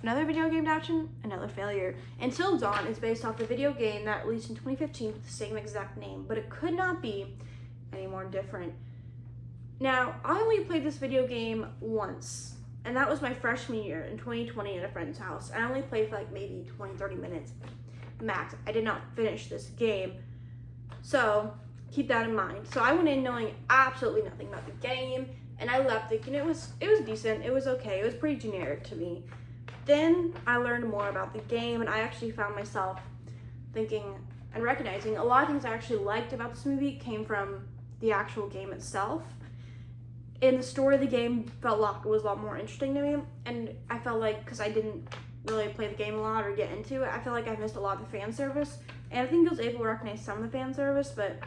Another video game adaptation, another failure. Until Dawn is based off the video game that released in 2015 with the same exact name, but it could not be any more different. Now, I only played this video game once, and that was my freshman year in 2020 at a friend's house. I only played for like maybe 20-30 minutes max. I did not finish this game, so keep that in mind. So I went in knowing absolutely nothing about the game, and I left thinking it was decent, it was okay, it was pretty generic to me. Then I learned more about the game, and I actually found myself thinking and recognizing a lot of things I actually liked about this movie came from the actual game itself. And the story of the game felt like it was a lot more interesting to me, and I felt like, because I didn't really play the game a lot or get into it, I feel like I missed a lot of the fan service, and I think I was able to recognize some of the fan service, but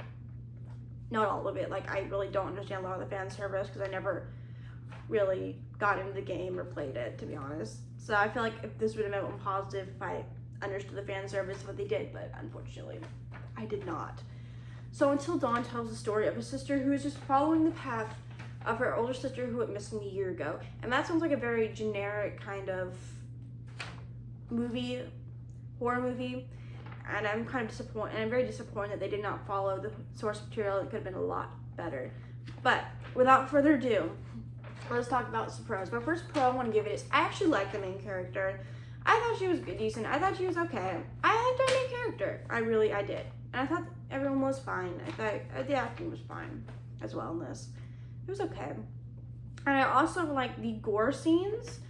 not all of it. Like, I really don't understand a lot of the fan service because I never really got into the game or played it, to be honest. So I feel like if this would have been positive if I understood the fan service, what they did, but unfortunately, I did not. So Until Dawn tells the story of a sister who is just following the path of her older sister who went missing a year ago. And that sounds like a very generic kind of movie, horror movie. And I'm kind of disappointed, and I'm very disappointed that they did not follow the source material. It could have been a lot better. But without further ado, let's talk about some pros. My first pro I want to give it is I actually like the main character. I thought she was decent. I thought she was okay. I liked our main character. I did. And I thought everyone was fine. I thought the acting was fine as well in this. It was okay. And I also like the gore scenes,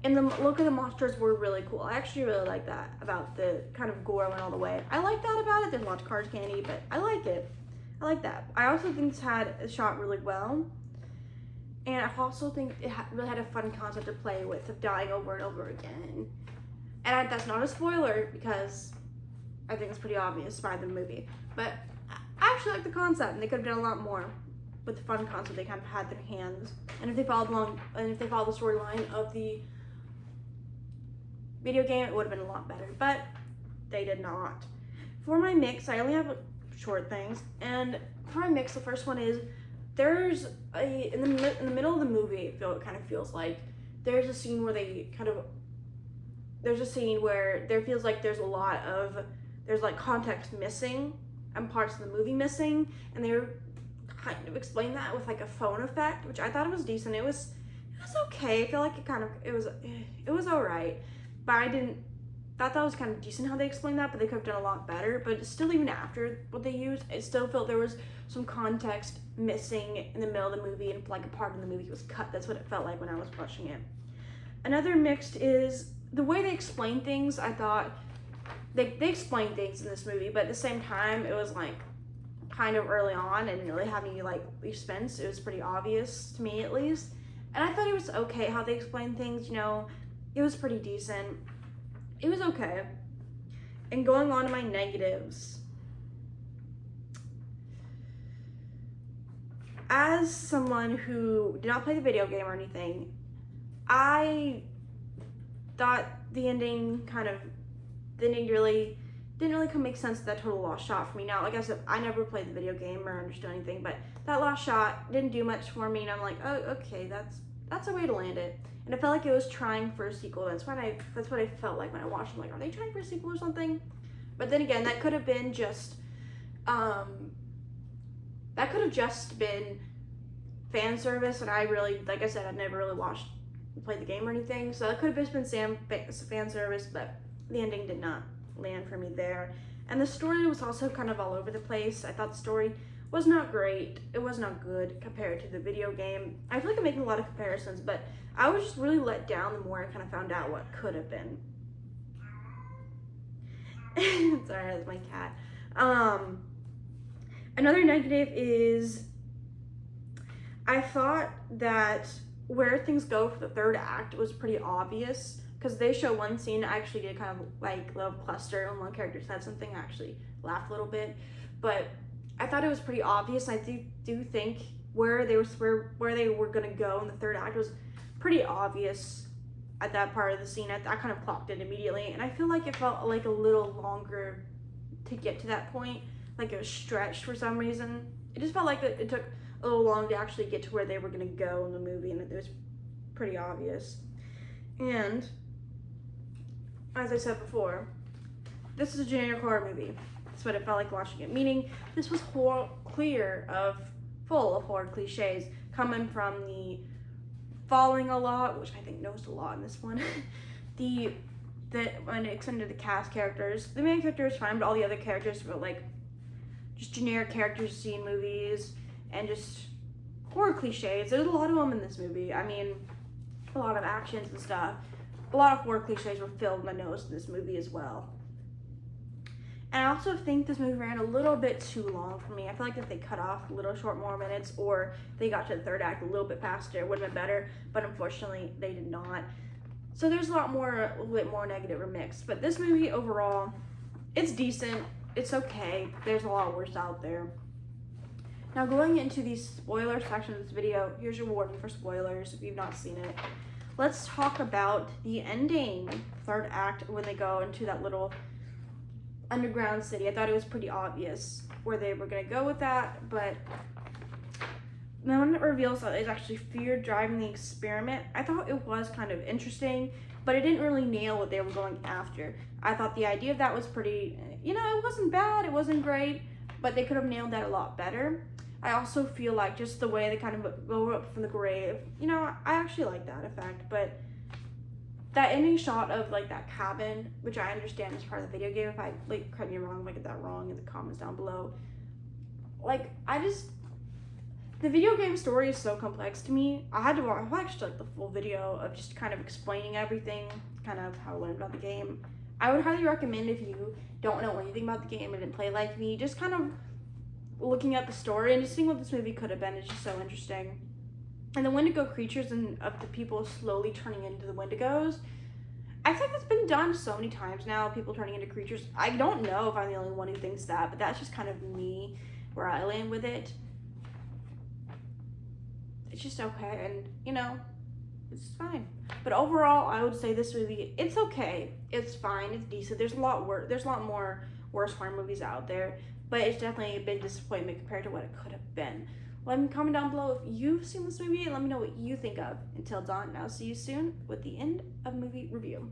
and the look of the monsters were really cool. I actually really like that about the kind of gore went all the way. I like that about it. There's lots of cars candy, but I like it. I like that. I also think this had a shot really well. And I also think it really had a fun concept to play with of dying over and over again. And that's not a spoiler because I think it's pretty obvious by the movie. But I actually like the concept, and they could have done a lot more with the fun concept they kind of had their hands. And if they followed along, and if they followed the storyline of the video game, it would have been a lot better. But they did not. For my mix, I only have short things. And for my mix, the first one is there's in the middle of the movie, it kind of feels like there's a scene where there feels like there's like context missing and parts of the movie missing, and they're kind of explain that with like a phone effect, which I thought was decent. It was okay. I feel like it was all right, but I thought that was kind of decent how they explained that, but they could have done a lot better. But still, even after what they used, I still felt there was some context missing in the middle of the movie, and like a part of the movie was cut. That's what it felt like when I was watching it. Another mixed is the way they explain things. I thought they explained things in this movie, but at the same time, it was like kind of early on and didn't really have any like suspense. It was pretty obvious to me, at least. And I thought it was okay how they explained things. It was pretty decent. It was okay. And going on to my negatives, as someone who did not play the video game or anything, I thought the ending didn't really make sense. That total lost shot for me. Now, like I said, I never played the video game or understood anything, but that last shot didn't do much for me, and I'm like, oh, okay, that's a way to land it. And I felt like it was trying for a sequel. That's what I felt like when I watched it. I'm like, are they trying for a sequel or something? But then again, that could have been just fan service, and I really, like I said, I've never really played the game or anything, so that could have just been fan service, but the ending did not land for me there. And the story was also kind of all over the place. I thought the story was not great. It was not good compared to the video game. I feel like I'm making a lot of comparisons, but I was just really let down the more I kind of found out what could have been. Sorry, that's my cat. Another negative is I thought that where things go for the third act was pretty obvious, because they show one scene. I actually did kind of like a little cluster when one character said something. I actually laughed a little bit, but I thought it was pretty obvious. I do think where they were gonna go in the third act was pretty obvious at that part of the scene. I kind of clocked it immediately, and I feel like it felt like a little longer to get to that point, like it was stretched for some reason. It just felt like it took a little long to actually get to where they were gonna go in the movie, and it was pretty obvious. And as I said before, this is a generic horror movie. That's what it felt like watching it. Meaning, this was full of horror cliches, coming from the falling a lot, which I think knows a lot in this one. When it extended the cast characters, the main character is fine, but all the other characters were like just generic characters you see in movies and just horror cliches. There's a lot of them in this movie. I mean, a lot of actions and stuff. A lot of horror cliches were filled in the nose in this movie as well. And I also think this movie ran a little bit too long for me. I feel like if they cut off a little short more minutes, or they got to the third act a little bit faster, it would have been better. But unfortunately, they did not. So there's a little bit more negative or mixed. But this movie overall, it's decent. It's okay. There's a lot worse out there. Now, going into the spoiler section of this video, here's your warning for spoilers if you've not seen it. Let's talk about the ending, third act, when they go into that little underground city. I thought it was pretty obvious where they were going to go with that, but then when it reveals that it's actually fear driving the experiment, I thought it was kind of interesting, but it didn't really nail what they were going after. I thought the idea of that was pretty, it wasn't bad, it wasn't great, but they could have nailed that a lot better. I also feel like just the way they kind of go up from the grave, I actually like that effect, but that ending shot of like that cabin, which I understand is part of the video game, if I correct me wrong if I get that wrong in the comments down below. The video game story is so complex to me. I watched like the full video of just kind of explaining everything, kind of how I learned about the game. I would highly recommend, if you don't know anything about the game and didn't play like me, just kind of looking at the story and just seeing what this movie could have been is just so interesting. And the Wendigo creatures and of the people slowly turning into the Wendigos, I think that's been done so many times now, people turning into creatures. I don't know if I'm the only one who thinks that, but that's just kind of me, where I land with it. It's just okay, and it's fine. But overall, I would say this movie, it's okay, it's fine, it's decent. There's a lot more worse horror movies out there, but it's definitely a big disappointment compared to what it could have been. Let me comment down below if you've seen this movie and let me know what you think of. Until dawn, I'll see you soon with the end of movie review.